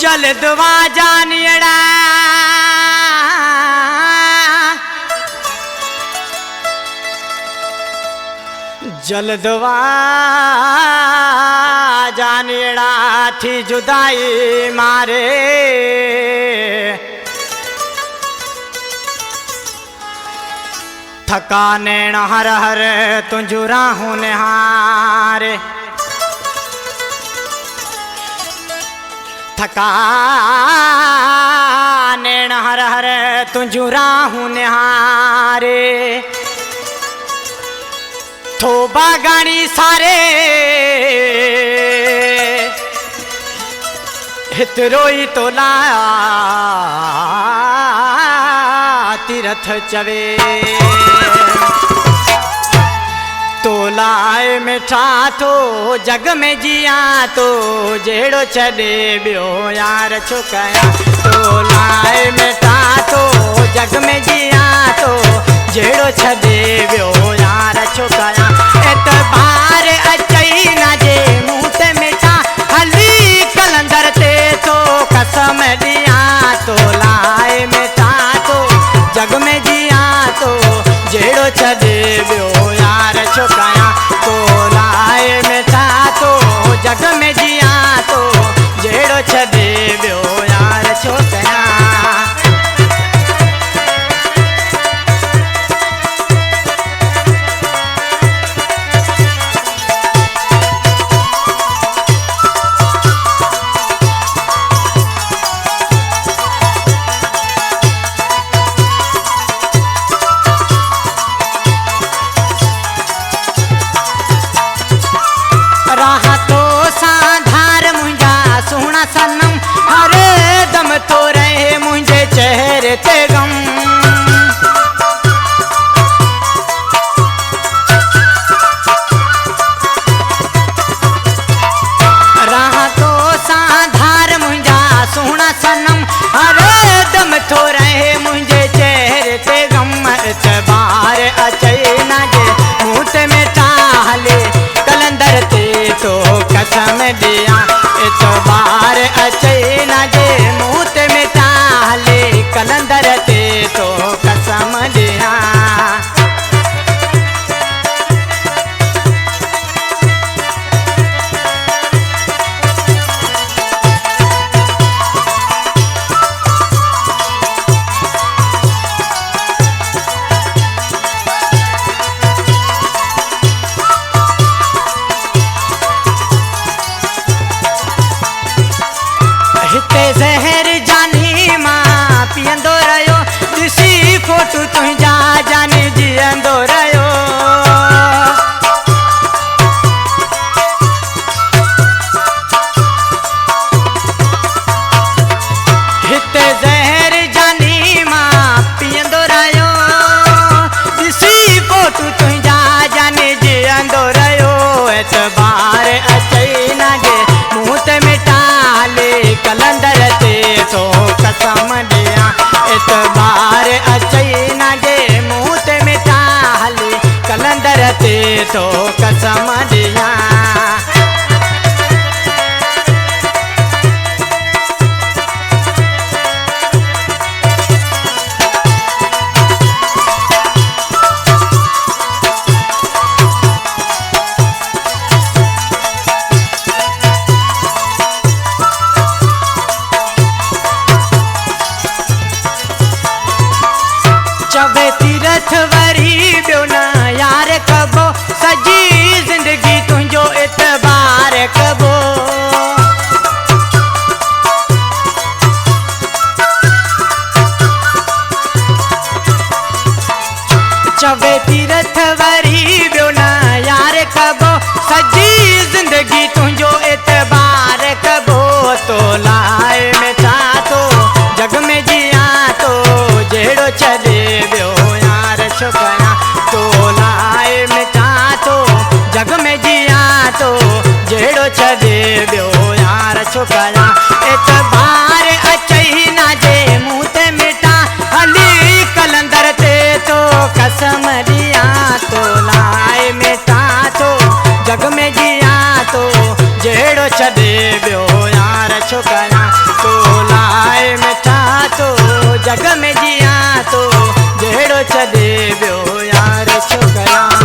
जलदवा जानियड़ा जलदवा जानियड़ा थी जुदाई मारे थकाने हर हर तुझु राहूं निहारे थकाने हर हर तुझु राहूं निहारे थोबा गाणी सारे हितरो ही तोला तीरथ चवे तोलाए मिठा तो जग में जिया तो जेड़ो छड़े बियो यार छुकया तोलाए मिठा तो जग में जिया तो जेड़ो छड़े बियो यार छुकया एतबार अचई ना जे मुंह ते मिठा हली कलंदर ते तो कसम दिया तोलाए मिठा तो जग में जिया तो जेड़ो छड़े बियो यार छुकया तोलाए मिठा तो जग में जिया तो जेड़ो छड़े बियो यार छुकया सनम हर दम तो रहे मुझे चेहरे ते गम राह तो साधार मुझा सोना सनम हर दम तो रहे मुझे चेहरे ते गम एतबार अचे ना जे मुँह ते मिठा हले कलंदर ते तो कसम दिया एतबार अचे ना जे मुँह ते मिठा हले कलंदर ते तो कसम दिया जहर जानी मां पियंदो रहियो ॾिसी फोटू तुंहिंजा जानी जीअंदो रहियो हिते जहर जानी मां पियंदो रहियो ॾिसी फोटू तुंहिंजा जानी जीअंदो रहियो एतबार अचई ना जे मुँह ते मिठा हले कलंदर ते तो कसम दिया एतबार अचई ना जे मुँह ते मिठा हले कलंदर ते तो कसम दिया चवे तीरथ वरी बियो न यार कबो सजी जिंदगी तुझो एतबार कबो चवे तीरथ वरी बियो न यार कबो सजी जिंदगी तुझो एतबार कबो तोलाए मिठा तो जग में जिया तो जेड़ो छड़े बियो यार छुकया तोलाए मिठा तो जग में जिया तो जेड़ो छड़े बियो यार छुकया एतबार अचई ना जे मुँह ते मिठा हली कलंदर ते तो कसम दिया तोलाए मिठा तो जग में जिया तो जेड़ो छड़े बियो यार छुकया तो तो जग में जिया तो जहिड़ो छॾे ॿियो यार छो कयां।